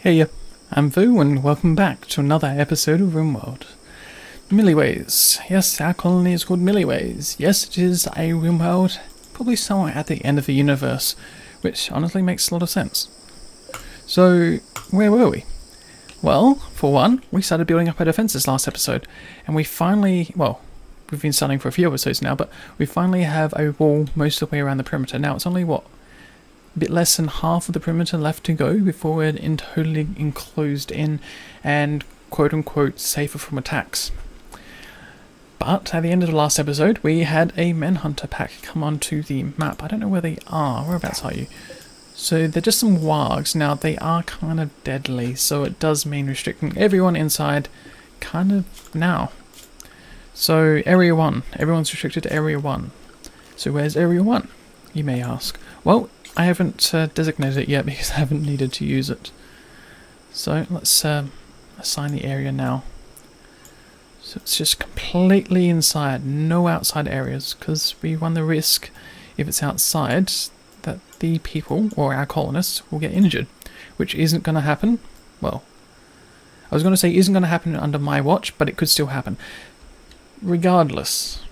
Heya, I'm Vu and welcome back to another episode of RimWorld. Milliways. Yes, our colony is called Milliways. Yes, it is a RimWorld, probably somewhere at the end of the universe, which honestly makes a lot of sense. So, where were we? Well, for one, we started building up our defenses last episode, and we finally, well, we've been starting for a few episodes now, but we finally have a wall most of the way around the perimeter. Now, it's only, what, a bit less than half of the perimeter left to go before we're totally enclosed in and quote-unquote safer from attacks. But at the end of the last episode, we had a Manhunter pack come onto the map. I don't know where they are. Whereabouts are you? So they're just some wargs. Now, they are kind of deadly, so it does mean restricting everyone inside kind of now. So, Area 1. Everyone's restricted to Area 1. So where's Area 1? You may ask. Well, I haven't designated it yet because I haven't needed to use it. So let's assign the area now. So it's just completely inside, no outside areas, because we run the risk, if it's outside, that the people, or our colonists, will get injured, which isn't going to happen. Well, I was going to say isn't going to happen under my watch, but it could still happen. Regardless,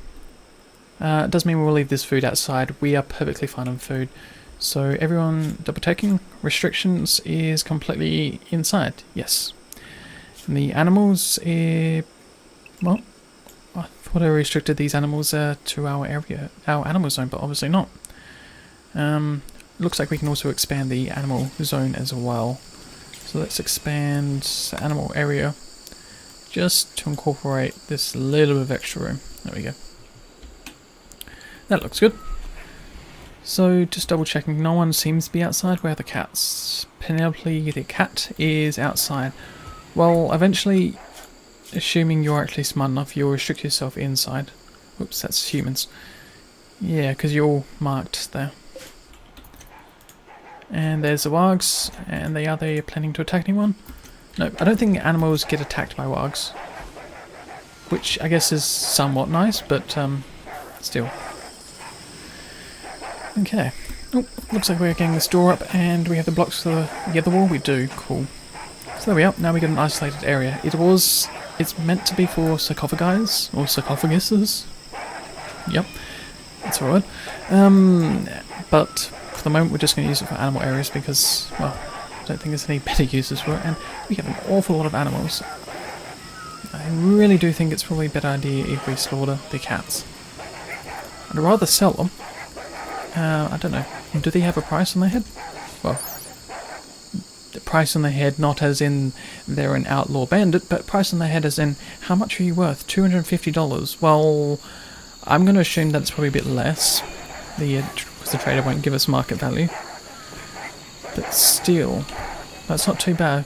it does mean we'll leave this food outside. We are perfectly fine on food. So everyone double taking restrictions is completely inside, yes. And the animals, well, I thought I restricted these animals to our area, our animal zone, but obviously not. Looks like we can also expand the animal zone as well. So let's expand the animal area just to incorporate this little bit of extra room. There we go. That looks good. So, just double checking, no one seems to be outside. Where are the cats? Penelope the cat is outside. Well, eventually, assuming you're actually smart enough, you'll restrict yourself inside. Oops, that's humans. Yeah, because you're all marked there. And there's the wargs, and are they planning to attack anyone? No, I don't think animals get attacked by wargs. Which I guess is somewhat nice, but still. Okay. Oh, looks like we're getting this door up and we have the blocks for the other wall. We do. Cool. So there we are. Now we got an isolated area. It's meant to be for sarcophagi or sarcophaguses. Yep. That's the word. But for the moment we're just going to use it for animal areas because, well, I don't think there's any better uses for it. And we have an awful lot of animals. I really do think it's probably a better idea if we slaughter the cats. I'd rather sell them. I don't know. Do they have a price on their head? Well, the price on their head, not as in they're an outlaw bandit, but price on their head as in how much are you worth? $250. Well, I'm going to assume that it's probably a bit less. Because the trader won't give us market value. But still, that's not too bad.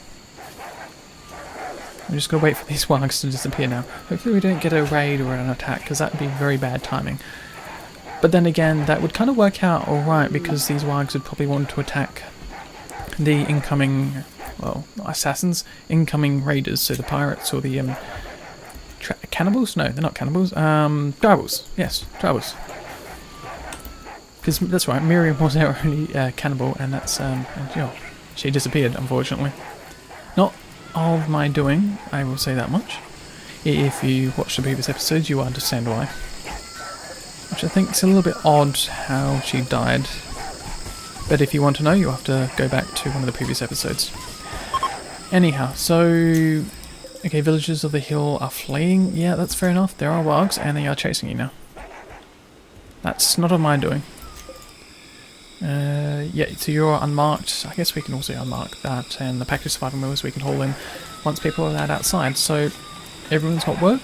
I'm just going to wait for these wargs to disappear now. Hopefully we don't get a raid or an attack, because that would be very bad timing. But then again, that would kind of work out alright, because these wargs would probably want to attack the incoming, well, assassins, incoming raiders, so the pirates or the cannibals? No, they're not cannibals. Tribals. Yes, tribals. Because that's right, Miriam was our only cannibal, and that's, she disappeared, unfortunately. Not of my doing, I will say that much. If you watched the previous episodes, you understand why. Which I think is a little bit odd how she died. But if you want to know, you'll have to go back to one of the previous episodes. Anyhow, so... Okay, villagers of the hill are fleeing. Yeah, that's fair enough. There are wargs, and they are chasing you now. That's not of my doing. Yeah, so you're unmarked. I guess we can also unmark that. And the package survival mills we can haul in once people are allowed outside. So, everyone's got work?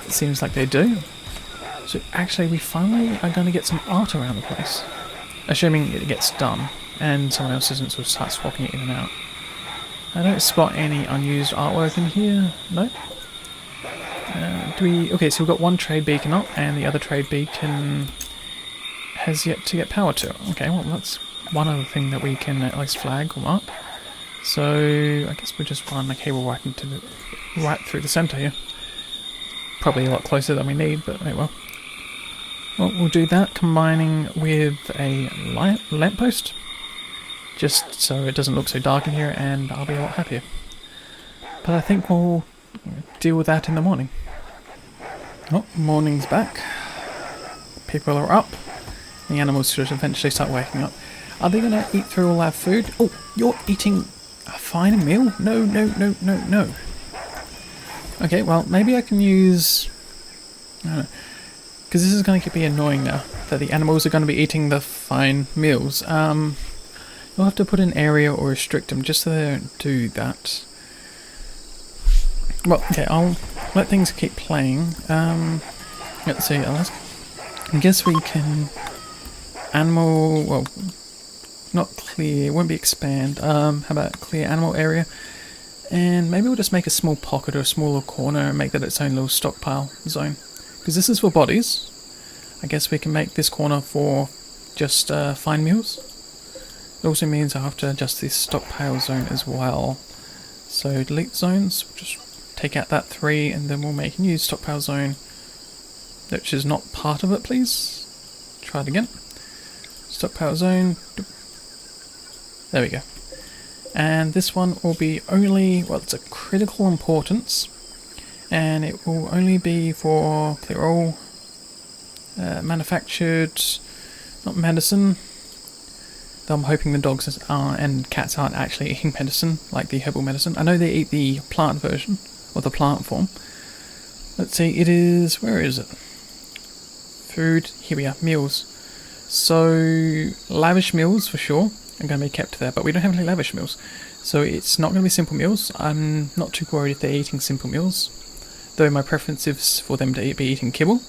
It seems like they do. So actually we finally are going to get some art around the place. Assuming it gets done and someone else doesn't sort of start swapping it in and out. I don't spot any unused artwork in here. No? Okay, so we've got one trade beacon up and the other trade beacon has yet to get power to it. Okay, well that's one other thing that we can at least flag or mark. So I guess we'll just run the cable right through the centre here. Probably a lot closer than we need, but oh well. Well, we'll do that, combining with a lamppost. just so it doesn't look so dark in here, and I'll be a lot happier. But I think we'll deal with that in the morning. Oh, morning's back. People are up. The animals should eventually start waking up. Are they going to eat through all our food? Oh, you're eating a fine meal? No, no, no, no, no. Okay, well, maybe I can use... I don't know. Because this is going to be annoying now, that the animals are going to be eating the fine meals. You'll have to put an area or restrict them just so they don't do that. Well, okay, I'll let things keep playing. Let's see, I guess we can... Animal... Well, not clear, it won't be expand. How about clear animal area? And maybe we'll just make a small pocket or a smaller corner and make that its own little stockpile zone. Because this is for bodies. I guess we can make this corner for just fine meals. It also means I have to adjust this stockpile zone as well. So delete zones, we'll just take out that 3 and then we'll make a new stockpile zone, which is not part of it, please. Try it again. Stockpile zone. There we go. And this one will be only, well, it's a critical importance, and it will only be for clear all, manufactured, not medicine. Though I'm hoping the dogs and cats aren't actually eating medicine, like the herbal medicine. I know they eat the plant version, or the plant form. Let's see, it is, where is it? Food, here we are, meals. So, lavish meals for sure are going to be kept there, but we don't have any lavish meals. So it's not going to be simple meals. I'm not too worried if they're eating simple meals, though my preference is for them to be eating kibble.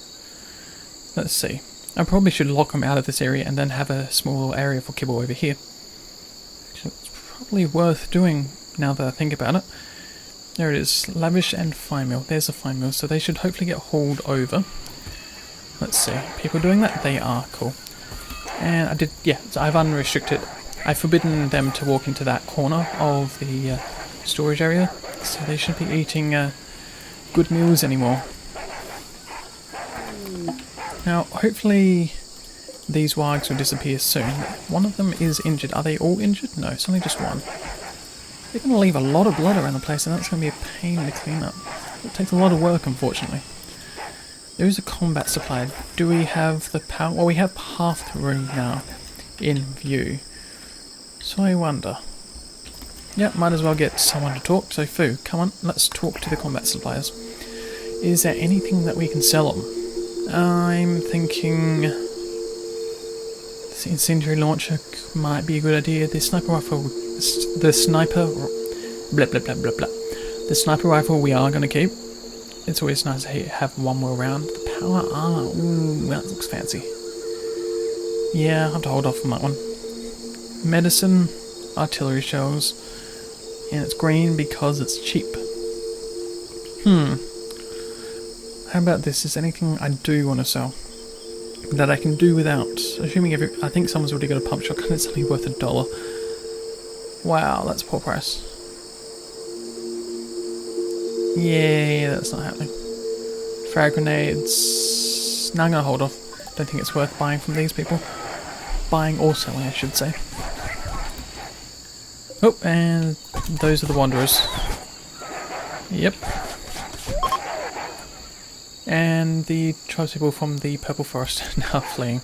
Let's see. I probably should lock them out of this area and then have a small area for kibble over here. So it's probably worth doing now that I think about it. There it is, lavish and fine meal. There's a fine meal, so they should hopefully get hauled over. Let's see, people doing that? They are, cool. And I did, yeah, so I've unrestricted. I've forbidden them to walk into that corner of the storage area, so they shouldn't be eating good meals anymore. Now, hopefully these wargs will disappear soon. One of them is injured. Are they all injured? No, it's only just one. They're going to leave a lot of blood around the place, and that's going to be a pain to clean up. It takes a lot of work, unfortunately. There is a combat supply. Do we have the power? Well, we have half the room now in view. So I wonder. Yeah, might as well get someone to talk. So Fu, come on, let's talk to the combat suppliers. Is there anything that we can sell them? I'm thinking the incendiary launcher might be a good idea. The sniper rifle, the sniper rifle we are going to keep. It's always nice to have one more round. The power armor, ooh, that looks fancy. Yeah, I'll have to hold off on that one. Medicine, artillery shells, and it's green because it's cheap. How about this? Is anything I do want to sell that I can do without? Assuming I think someone's already got a pump shotgun, it's only worth $1. Wow, that's poor price. Yeah, that's not happening. Frag grenades. Now I'm gonna hold off. Don't think it's worth buying from these people. Buying or selling, I should say. Oh, and those are the wanderers. Yep. And the tribespeople from the Purple Forest are now fleeing.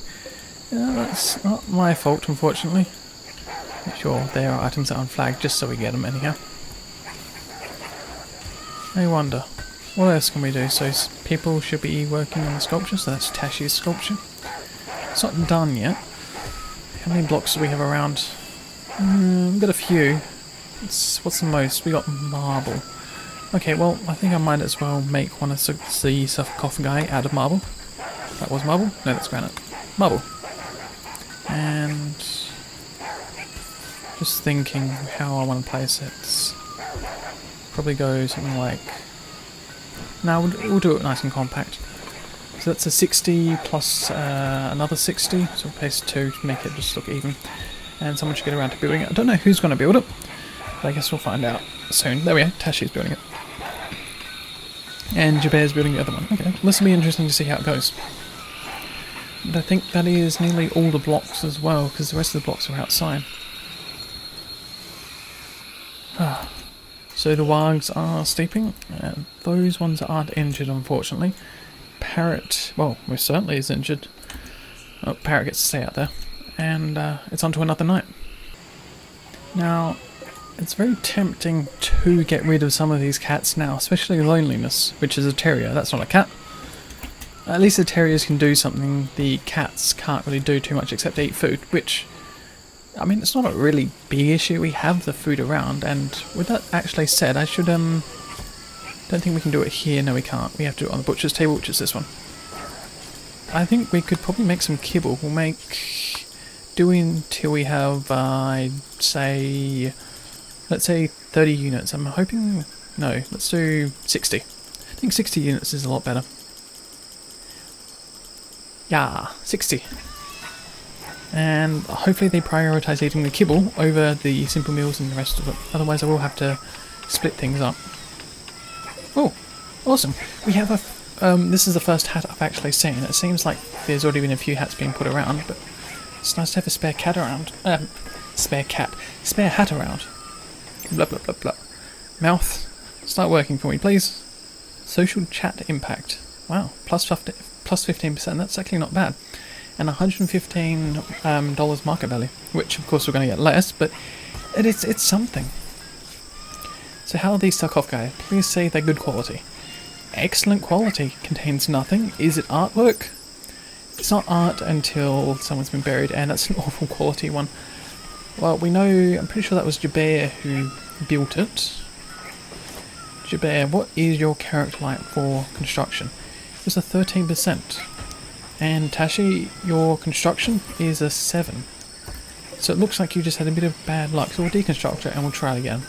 That's not my fault, unfortunately. Sure, there are items that are unflagged, just so we get them anyhow. I wonder, what else can we do? So people should be working on the sculpture, so that's Tashi's sculpture. It's not done yet. How many blocks do we have around? We've got a few. What's the most? We got marble. Okay, well, I think I might as well make one of the sarcophagus guy out of marble. That was marble? No, that's granite. Marble. And just thinking how I want to place it. Probably go something like... No, we'll do it nice and compact. So that's a 60 plus another 60, so we'll place 2 to make it just look even. And someone should get around to building it. I don't know who's going to build it, but I guess we'll find out soon. There we go, Tashi's building it. And Jaber's building the other one. Okay, this will be interesting to see how it goes. But I think that is nearly all the blocks as well, because the rest of the blocks are outside. So the wargs are sleeping. Those ones aren't injured, unfortunately. Parrot, well, most certainly is injured. Oh, Parrot gets to stay out there. And it's on to another night. Now, it's very tempting to get rid of some of these cats now, especially Loneliness, which is a terrier. That's not a cat. At least the terriers can do something the cats can't really do too much except eat food, which, I mean, it's not a really big issue. We have the food around, and with that actually said, I should, don't think we can do it here. No, we can't. We have to do it on the butcher's table, which is this one. I think we could probably make some kibble. We'll do until we have, I'd say, let's say 30 units. I'm hoping, no, let's do 60. I think 60 units is a lot better. Yeah, 60. And hopefully they prioritise eating the kibble over the simple meals and the rest of it. Otherwise I will have to split things up. Oh, awesome. We have this is the first hat I've actually seen. It seems like there's already been a few hats being put around, but it's nice to have a spare cat around. Spare hat around. Blah blah blah blah. Mouth, start working for me, please. Social chat impact. Wow, plus 15%. That's actually not bad. And $115 market value, which of course we're going to get less, but it's something. So how are these stuck off, guys? Please say they're good quality. Excellent quality. Contains nothing. Is it artwork? It's not art until someone's been buried, and that's an awful quality one. Well, we know, I'm pretty sure that was Jabir who built it. Jabir, what is your character like for construction? It was a 13%. And Tashi, your construction is a 7. So it looks like you just had a bit of bad luck. So we'll deconstruct it and we'll try it again.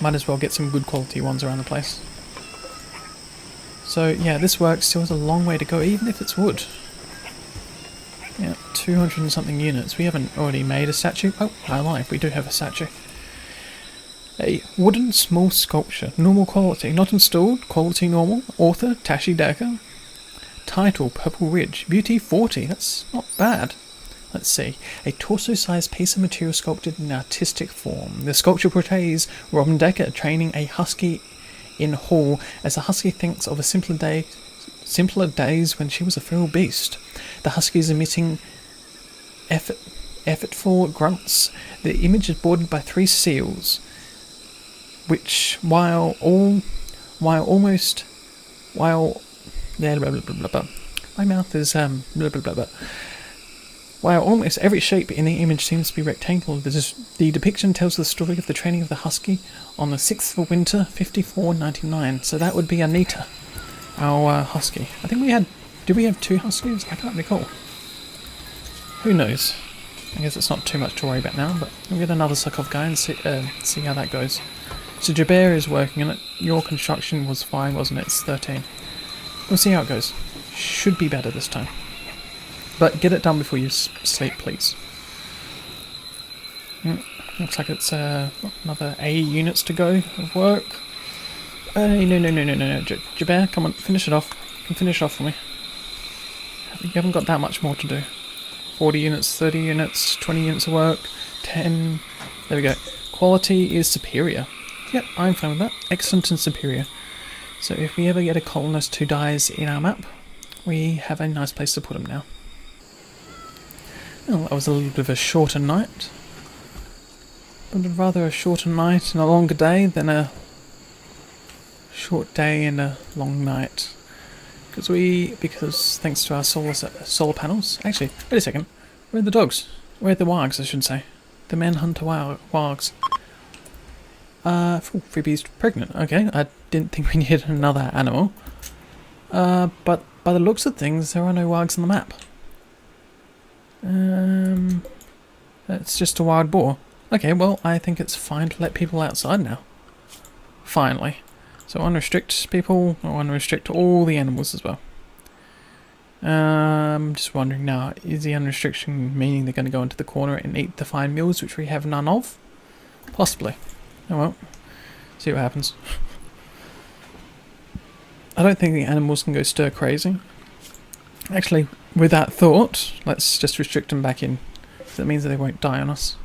Might as well get some good quality ones around the place. So yeah, this works. Still has a long way to go, even if it's wood. Yeah, 200 and something units. We haven't already made a statue. Oh, I lied. We do have a statue. A wooden small sculpture. Normal quality. Not installed. Quality normal. Author, Tashi Decker. Title, Purple Ridge. Beauty, 40. That's not bad. Let's see. A torso-sized piece of material sculpted in artistic form. The sculpture portrays Robin Decker training a husky in hall as the husky thinks of a simpler days when she was a feral beast. The husky is emitting effortful grunts. The image is bordered by 3 seals, which while blah, blah, blah, blah, blah. My mouth is blah, blah, blah, blah. While almost every shape in the image seems to be rectangular, the depiction tells the story of the training of the husky on the 6th of winter, 5499. So that would be Anita, our husky. I think did we have 2 huskies? I can't recall. Who knows? I guess it's not too much to worry about now, but we'll get another suck-off guy and see how that goes. So Jabir is working on it. Your construction was fine, wasn't it? It's 13. We'll see how it goes. Should be better this time. But get it done before you sleep, please. Looks like it's another 80 units to go of work. No. Jabir, come on, finish it off. You can finish it off for me. You haven't got that much more to do. 40 units, 30 units, 20 units of work, 10. There we go. Quality is superior. Yep, I'm fine with that. Excellent and superior. So if we ever get a colonist who dies in our map, we have a nice place to put him now. Well, that was a little bit of a shorter night. But rather a shorter night and a longer day than a short day and a long night. Because thanks to our solar panels. Actually, wait a second. Where are the dogs? Where are the wargs, I should say? The manhunter wargs. Phoebe's pregnant. Okay, I didn't think we needed another animal. But by the looks of things, there are no wargs on the map. It's just a wild boar. Okay, well, I think it's fine to let people outside now. Finally. So unrestrict people, or unrestrict all the animals as well. Just wondering now, is the unrestriction meaning they're going to go into the corner and eat the fine meals, which we have none of? Possibly. Oh well. See what happens. I don't think the animals can go stir crazy. Actually, with that thought, let's just restrict them back in. So that means that they won't die on us.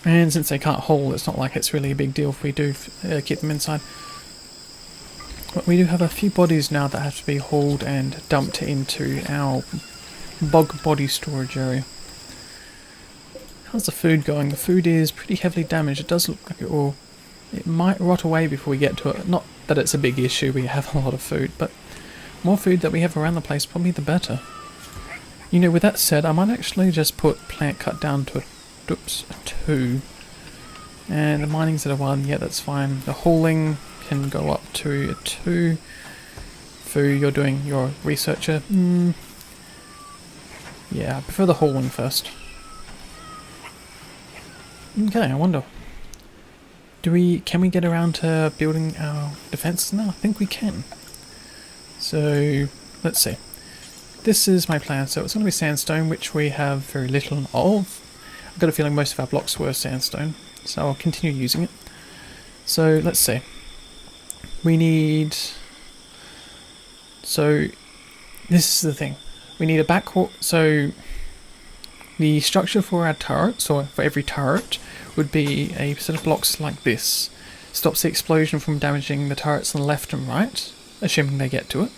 And since they can't haul, it's not like it's really a big deal if we do keep them inside. But we do have a few bodies now that have to be hauled and dumped into our bog body storage area. How's the food going? The food is pretty heavily damaged. It does look like it might rot away before we get to it. Not that it's a big issue, we have a lot of food, but more food that we have around the place, probably the better. You know, with that said, I might actually just put plant cut down to a 2. And the mining's at a 1, yeah, that's fine. The hauling can go up to a 2. Fu, you're doing your researcher. Yeah, I prefer the hauling first. Okay, I wonder. Can we get around to building our defences now? I think we can. So, let's see. This is my plan. So it's going to be sandstone, which we have very little of. I've got a feeling most of our blocks were sandstone, so I'll continue using it. So, let's see. We need... So, this is the thing. We need a backcourt. So, the structure for our turrets, or for every turret, would be a set of blocks like this. Stops the explosion from damaging the turrets on the left and right, assuming they get to it,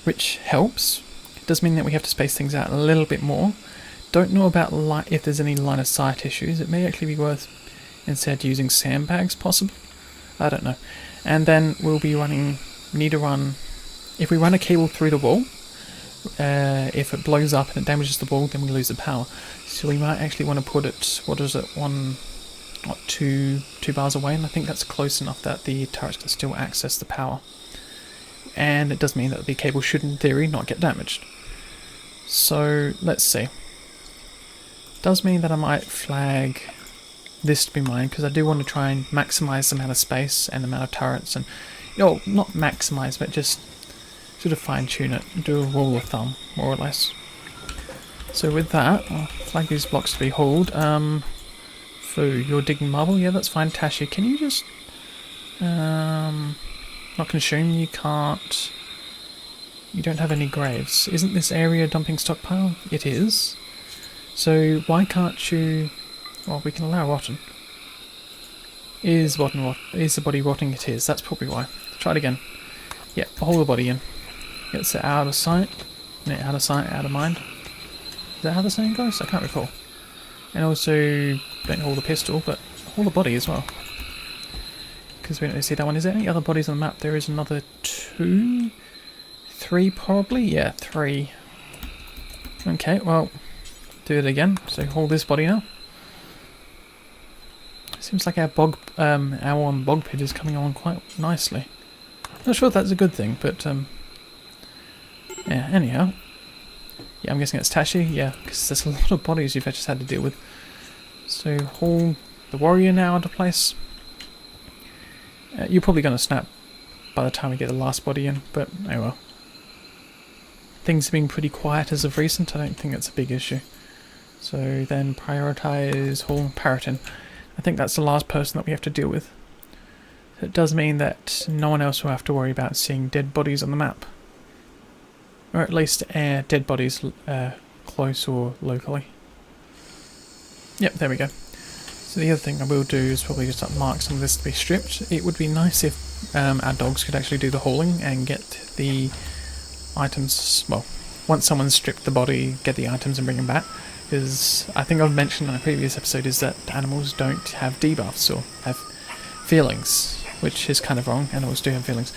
which helps. It does mean that we have to space things out a little bit more. Don't know about if there's any line of sight issues. It may actually be worth instead using sandbags, possibly. I don't know. And then we'll be need to run, if we run a cable through the wall, if it blows up and it damages the wall, then we lose the power. So we might actually want to put it, 2 bars away, and I think that's close enough that the turret can still access the power. And it does mean that the cable should, in theory, not get damaged. So, let's see. Does mean that I might flag this to be mine, because I do want to try and maximise the amount of space and the amount of turrets, and, not maximise, but just sort of fine-tune it, do a rule of thumb, more or less. So with that, I'll flag these blocks to be hauled. Fu, you're digging marble? Yeah, that's fine. Tashi, can you just... not consume, you can't... You don't have any graves. Isn't this area dumping stockpile? It is. So why can't you... Well, we can allow rotten. Is the body rotting? It is. That's probably why. Try it again. Yeah, hold the body in. Gets it out of sight. No, out of sight, out of mind. Is that how the saying goes? I can't recall. And also, don't hold the pistol, but hold the body as well. Because we don't see that one. Is there any other bodies on the map? There is another 2? 3 probably? Yeah, 3. Okay, well, do it again. So hold this body now. Seems like our bog pit is coming on quite nicely. Not sure if that's a good thing, but yeah, anyhow. Yeah, I'm guessing it's Tashi, yeah, because there's a lot of bodies you've just had to deal with. So, haul the warrior now into place. You're probably going to snap by the time we get the last body in, but oh well. Things have been pretty quiet as of recent, I don't think it's a big issue. So then prioritise haul Paratin. I think that's the last person that we have to deal with. It does mean that no one else will have to worry about seeing dead bodies on the map. Or at least dead bodies close or locally. Yep, there we go. So the other thing I will do is probably just mark some of this to be stripped. It would be nice if our dogs could actually do the hauling and get the items, well, once someone's stripped the body, get the items and bring them back. Because I think I've mentioned in a previous episode is that animals don't have debuffs or have feelings, which is kind of wrong. Animals do have feelings.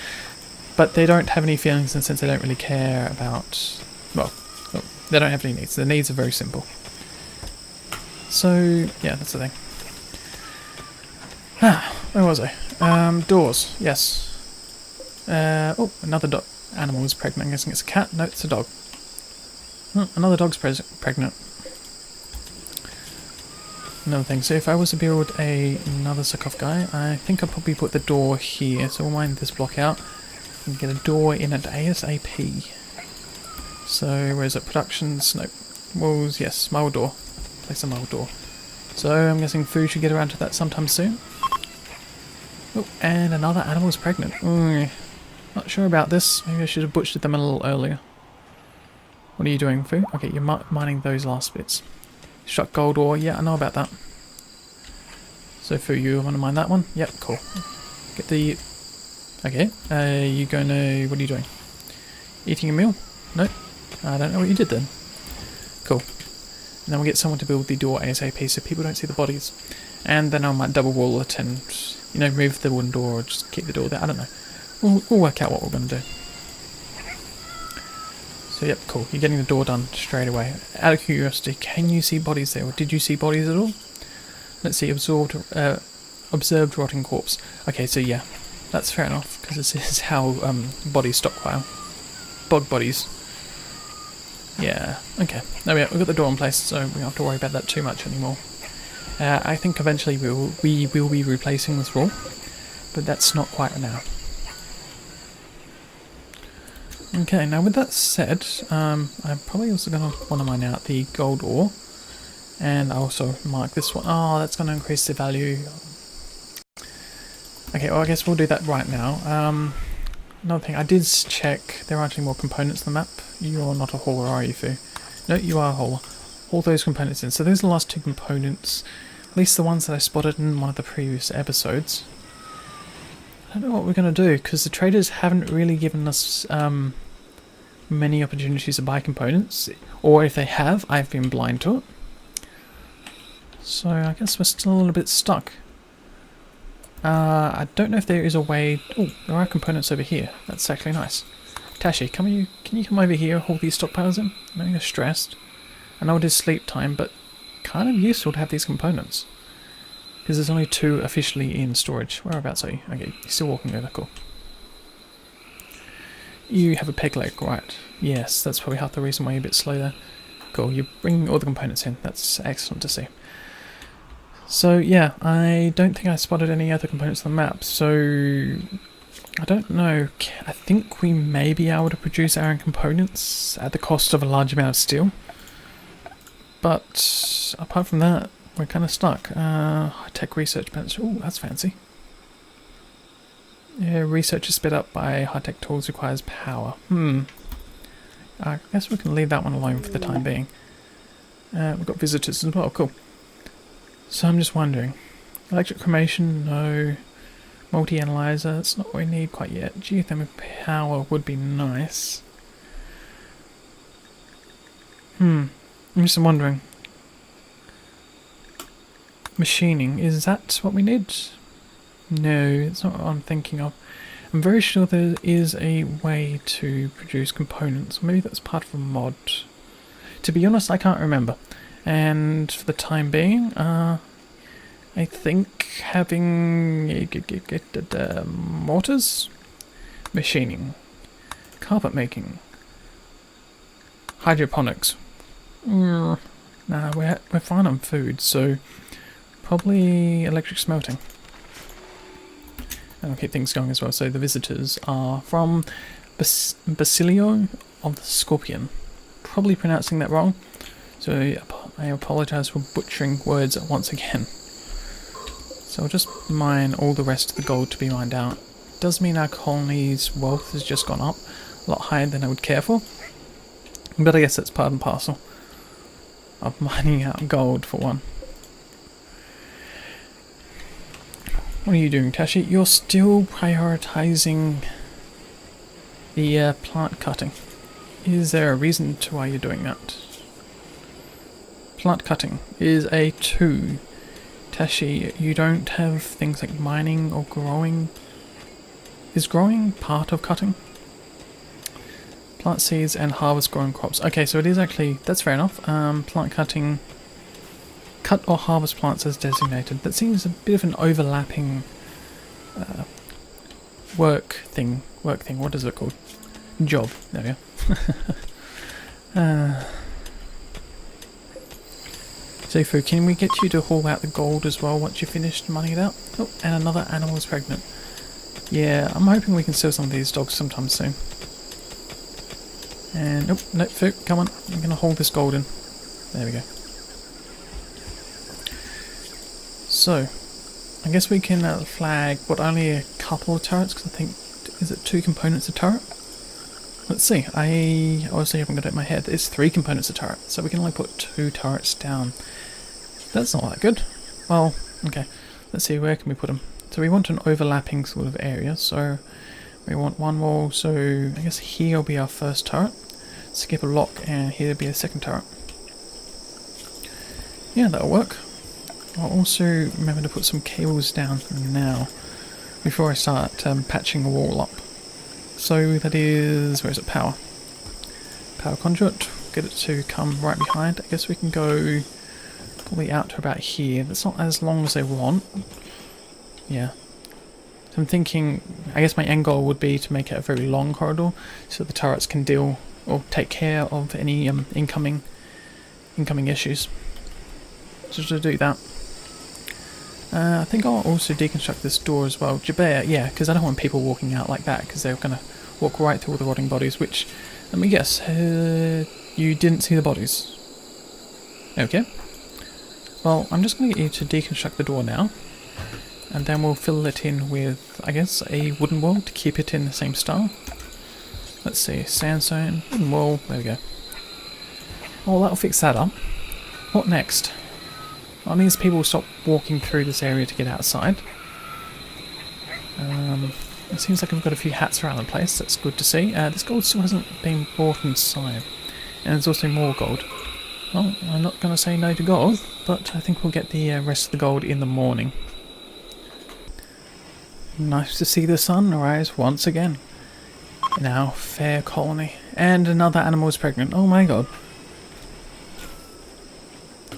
But they don't have any feelings in the sense they don't really care about... Well, they don't have any needs. Their needs are very simple. So, yeah, that's the thing. Where was I? Doors, yes. Oh, another animal is pregnant. I'm guessing it's a cat. No, it's a dog. Another dog's pregnant. Another thing, so if I was to build another sarcophagi, I think I'll probably put the door here. So we'll mine this block out and get a door in at ASAP. So, where is it? Productions? No. Walls, yes. Marble door. Place a marble door. So, I'm guessing food should get around to that sometime soon. Oh, and another animal is pregnant. Not sure about this. Maybe I should have butchered them a little earlier. What are you doing, Fu? Okay, you're mining those last bits. Struck gold ore. Yeah, I know about that. So for you, want to mine that one? Yep, cool. Get the... Okay, you gonna... What are you doing? Eating a meal? No? I don't know what you did then. Cool. And then we'll get someone to build the door ASAP so people don't see the bodies. And then I might double wall it and, you know, move the wooden door or just keep the door there. I don't know. We'll work out what we're going to do. So yep, cool. You're getting the door done straight away. Out of curiosity, can you see bodies there? Or did you see bodies at all? Let's see, observed rotting corpse. Okay, so yeah, that's fair enough, because this is how bodies stockpile. Bog bodies. Yeah, okay. There we go, we've got the door in place, so we don't have to worry about that too much anymore. I think eventually we will be replacing this wall, but that's not quite now. Okay, now with that said, I'm probably also going to want to mine out the gold ore, and I also mark this one. Oh, that's going to increase the value. Okay, well I guess we'll do that right now. Another thing, I did check, there are actually more components on the map. You're not a hauler, are you, Fu? No, you are a hauler. All those components in. So those are the last two components, at least the ones that I spotted in one of the previous episodes. I don't know what we're going to do, because the traders haven't really given us many opportunities to buy components, or if they have, I've been blind to it. So I guess we're still a little bit stuck. I don't know if there is a way... Oh, there are components over here. That's actually nice. Tashi, can you come over here and hold these stockpiles in? I know you're stressed. I know it is sleep time, but kind of useful to have these components. Because there's only two officially in storage. Whereabouts are you? Okay, you're still walking over, cool. You have a peg leg, right. Yes, that's probably half the reason why you're a bit slow there. Cool, you're bringing all the components in. That's excellent to see. So yeah, I don't think I spotted any other components on the map, so I don't know. I think we may be able to produce our own components at the cost of a large amount of steel. But apart from that, we're kind of stuck. High-tech research bench. Oh, that's fancy. Yeah, research is sped up by high-tech tools requires power. I guess we can leave that one alone for the time being. We've got visitors as well, cool. So I'm just wondering, electric cremation, no. Multi-analyzer, that's not what we need quite yet. Geothermal power would be nice. I'm just wondering. Machining, is that what we need? No, it's not what I'm thinking of. I'm very sure there is a way to produce components. Maybe that's part of a mod. To be honest, I can't remember. And for the time being, I think having mortars, machining, carpet making, hydroponics. Nah, we're fine on food, so probably electric smelting. And I'll keep things going as well. So the visitors are from Basilio of the Scorpion. Probably pronouncing that wrong. So I apologise for butchering words once again. So I'll just mine all the rest of the gold to be mined out. Does mean our colony's wealth has just gone up a lot higher than I would care for. But I guess that's part and parcel of mining out gold for one. What are you doing, Tashi? You're still prioritising the plant cutting. Is there a reason to why you're doing that? Plant cutting is a 2. Tashi, you don't have things like mining or growing. Is growing part of cutting? Plant seeds and harvest growing crops. Okay, so it is actually, that's fair enough. Plant cutting, cut or harvest plants as designated. That seems a bit of an overlapping work thing, what is it called? Job, there we go. Zifu, can we get you to haul out the gold as well once you've finished mining it out? Oh, and another animal is pregnant. Yeah, I'm hoping we can sell some of these dogs sometime soon. And, nope, no, Fu, come on, I'm going to hold this gold in. There we go. So, I guess we can flag, what, only a couple of turrets, because I think, is it 2 components a turret? Let's see, I obviously haven't got it in my head, it's 3 components a turret, so we can only put 2 turrets down. That's not that good. Well, okay, let's see, where can we put them? So we want an overlapping sort of area, so we want one wall, so I guess here will be our first turret. Skip a lock, and here will be the second turret. Yeah, that'll work. I'll also remember to put some cables down now, before I start patching the wall up. So that is, where is it, power? Power conduit, get it to come right behind. I guess we can go probably out to about here. That's not as long as I want. Yeah. So I'm thinking, I guess my end goal would be to make it a very long corridor, so the turrets can deal or take care of any incoming issues. So to do that, I think I'll also deconstruct this door as well. Jabea, yeah, because I don't want people walking out like that, because they're going to walk right through all the rotting bodies, which, let me guess, you didn't see the bodies. Okay. Well, I'm just going to get you to deconstruct the door now, and then we'll fill it in with, I guess, a wooden wall to keep it in the same style. Let's see, sandstone, wooden wall, there we go. Oh, that'll fix that up. What next? That means people will stop walking through this area to get outside. It seems like we've got a few hats around the place, that's good to see. This gold still hasn't been bought inside. And there's also more gold. Well, I'm not going to say no to gold, but I think we'll get the rest of the gold in the morning. Nice to see the sun rise once again in our fair colony. And another animal is pregnant. Oh my god.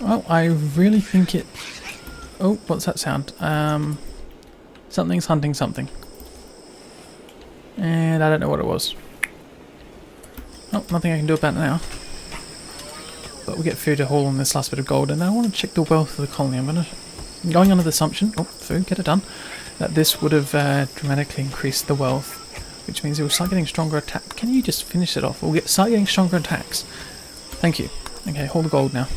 Well, I really think it... Oh, what's that sound? Something's hunting something. And I don't know what it was. Oh, nothing I can do about it now. But we'll get food to haul on this last bit of gold, and then I want to check the wealth of the colony. I'm going under the assumption, oh, food, get it done, that this would have dramatically increased the wealth, which means it will start getting stronger attack. Can you just finish it off? We'll start getting stronger attacks. Thank you. Okay, haul the gold now.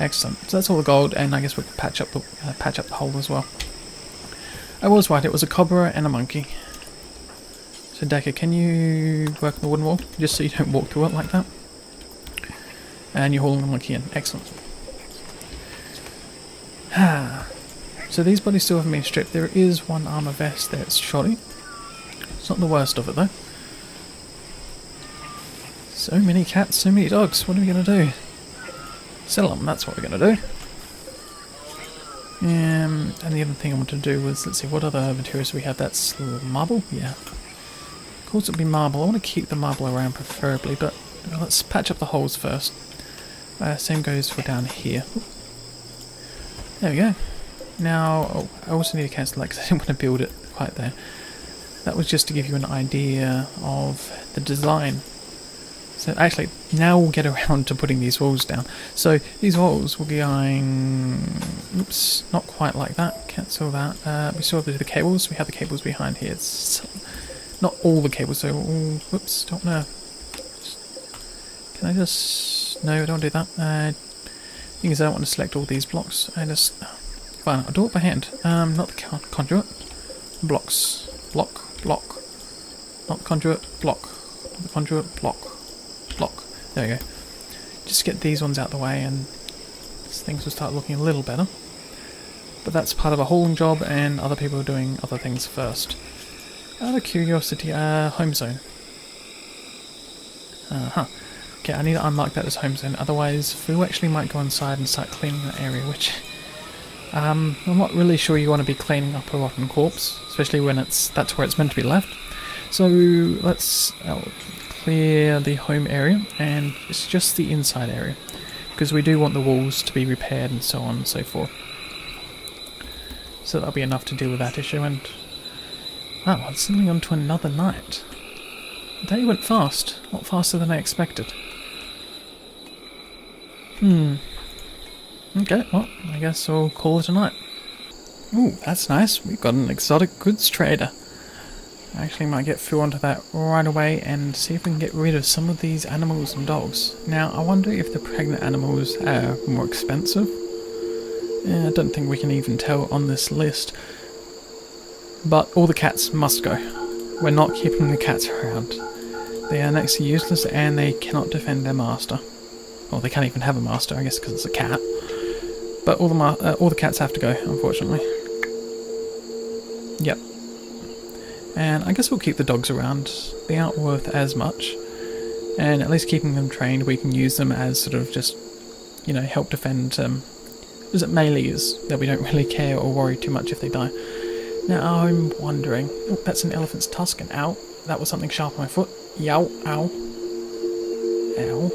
Excellent. So that's all the gold, and I guess we can patch up the hole as well. I was right, it was a cobra and a monkey. So Decker, can you work on the wooden wall, just so you don't walk through it like that? And you're hauling the monkey in. Excellent. So these bodies still haven't been stripped. There is one armor vest there, it's shoddy. It's not the worst of it though. So many cats, so many dogs. What are we going to do? Sell them, that's what we're going to do. And the other thing I want to do was, let's see, what other materials we have? That's marble? Yeah. Of course it'll be marble. I want to keep the marble around preferably, but let's patch up the holes first. Same goes for down here. There we go. Now, oh, I also need to cancel that because I didn't want to build it quite there. That was just to give you an idea of the design. So actually, now we'll get around to putting these walls down. So these walls will be going... Oops, not quite like that. Cancel that. We still have the cables. We have the cables behind here. It's not all the cables, so... Whoops, don't know. Can I just... No, I don't want to do that. Thing is, I don't want to select all these blocks. I just... Fine, I'll do it by hand. Not the conduit. Blocks. Block. Not the conduit. Block. Not the conduit. Block. There we go. Just get these ones out the way and things will start looking a little better. But that's part of a hauling job, and other people are doing other things first. Out of curiosity, home zone. Okay, I need to unmark that as home zone, otherwise Fu actually might go inside and start cleaning that area, which... I'm not really sure you want to be cleaning up a rotten corpse, especially when that's where it's meant to be left. So let's clear the home area, and it's just the inside area, because we do want the walls to be repaired and so on and so forth. So that'll be enough to deal with that issue, and... Wow, it's suddenly on to another night. The day went fast, a lot faster than I expected. Okay, well, I guess we'll call it a night. Ooh, that's nice. We've got an exotic goods trader. I actually might get Fu onto that right away and see if we can get rid of some of these animals and dogs. Now, I wonder if the pregnant animals are more expensive. I don't think we can even tell on this list. But all the cats must go. We're not keeping the cats around. They are next to useless and they cannot defend their master. Well, they can't even have a master, I guess, because it's a cat. But all the cats have to go, unfortunately. Yep. And I guess we'll keep the dogs around. They aren't worth as much. And at least keeping them trained, we can use them as sort of just, you know, help defend, is it melees that we don't really care or worry too much if they die. Now I'm wondering, oh, that's an elephant's tusk, and ow, that was something sharp on my foot. Yow, ow. Ow.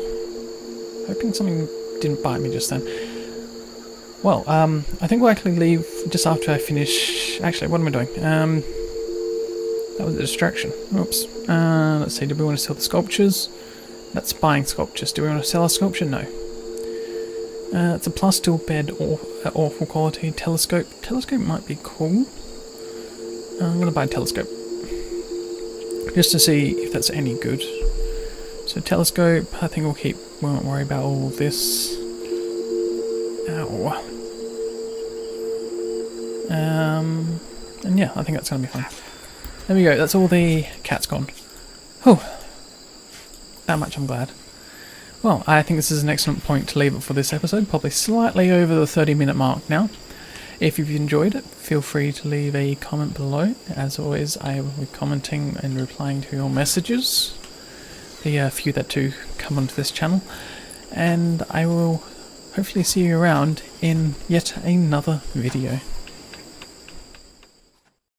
Hoping something didn't bite me just then. Well, I think we'll actually leave just after I finish. Actually, what am I doing? That was a distraction. Oops. Let's see, do we want to sell the sculptures? That's buying sculptures. Do we want to sell a sculpture? No. It's a plus steel bed, awful quality. Telescope. Telescope might be cool. I'm going to buy a telescope. Just to see if that's any good. So telescope, I think we'll keep, we won't worry about all of this. Ow. And yeah, I think that's going to be fine. There we go, that's all the cats gone. Oh, that much I'm glad. Well, I think this is an excellent point to leave it for this episode, probably slightly over the 30-minute mark now. If you've enjoyed it, feel free to leave a comment below. As always, I will be commenting and replying to your messages, the few that do come onto this channel, and I will hopefully see you around in yet another video.